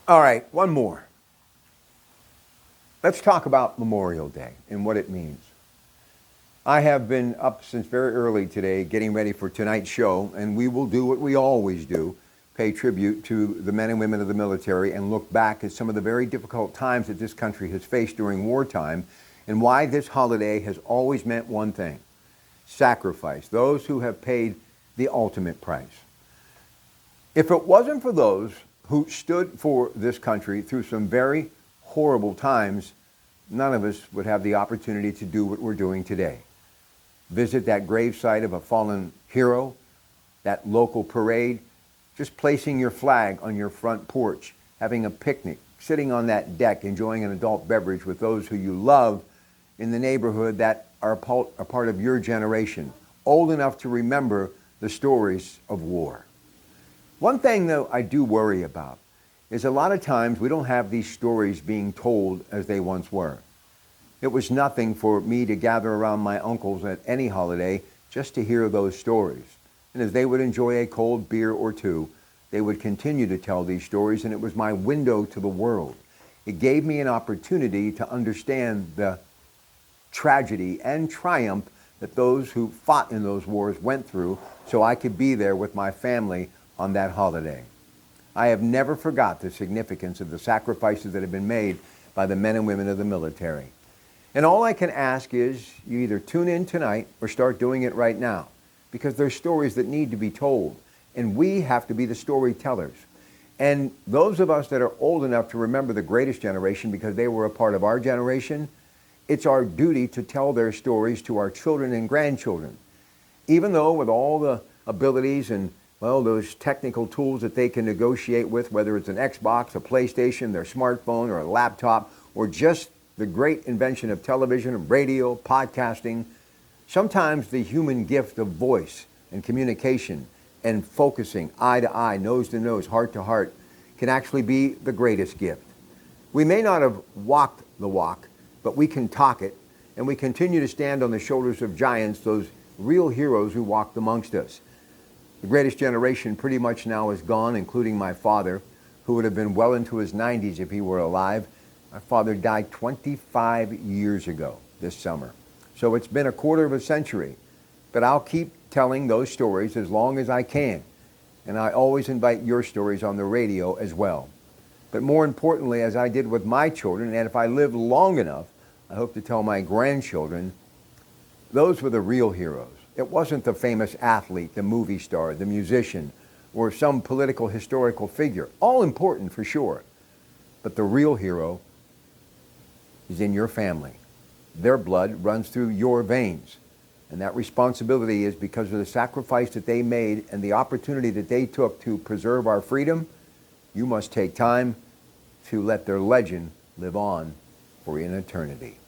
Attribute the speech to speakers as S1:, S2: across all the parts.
S1: All right, one more. Let's talk about Memorial Day and what it means. I have been up since very early today getting ready for tonight's show, and we will do what we always do, pay tribute to the men and women of the military and look back at some of the very difficult times that this country has faced during wartime and why this holiday has always meant one thing: sacrifice, those who have paid the ultimate price. If it wasn't for those who stood for this country through some very horrible times, none of us would have the opportunity to do what we're doing today. Visit that gravesite of a fallen hero, that local parade, just placing your flag on your front porch, having a picnic, sitting on that deck, enjoying an adult beverage with those who you love in the neighborhood that are a part of your generation, old enough to remember the stories of war. One thing, though, I do worry about is a lot of times we don't have these stories being told as they once were. It was nothing for me to gather around my uncles at any holiday just to hear those stories. And as they would enjoy a cold beer or two, they would continue to tell these stories, and it was my window to the world. It gave me an opportunity to understand the tragedy and triumph that those who fought in those wars went through, so I could be there with my family on that holiday. I have never forgot the significance of the sacrifices that have been made by the men and women of the military. And all I can ask is you either tune in tonight or start doing it right now, because there's stories that need to be told, and we have to be the storytellers. And those of us that are old enough to remember the greatest generation because they were a part of our generation, it's our duty to tell their stories to our children and grandchildren. Even though with all the abilities and those technical tools that they can negotiate with, whether it's an Xbox, a PlayStation, their smartphone, or a laptop, or just the great invention of television, radio, podcasting, sometimes the human gift of voice and communication and focusing eye to eye, nose to nose, heart to heart can actually be the greatest gift. We may not have walked the walk, but we can talk it, and we continue to stand on the shoulders of giants, those real heroes who walked amongst us. The greatest generation pretty much now is gone, including my father, who would have been well into his 90s if he were alive. My father died 25 years ago this summer. So it's been a quarter of a century, but I'll keep telling those stories as long as I can. And I always invite your stories on the radio as well. But more importantly, as I did with my children, and if I live long enough, I hope to tell my grandchildren, those were the real heroes. It wasn't the famous athlete, the movie star, the musician, or some political historical figure. All important for sure. But the real hero is in your family. Their blood runs through your veins. And that responsibility is because of the sacrifice that they made and the opportunity that they took to preserve our freedom. You must take time to let their legend live on for an eternity.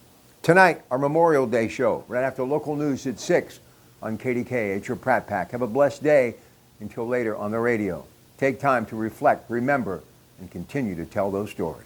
S1: Tonight, our Memorial Day show, right after local news at 6 on Kdka. It's your Pratte Pack. Have a blessed day until later on the radio. Take time to reflect, remember, and continue to tell those stories.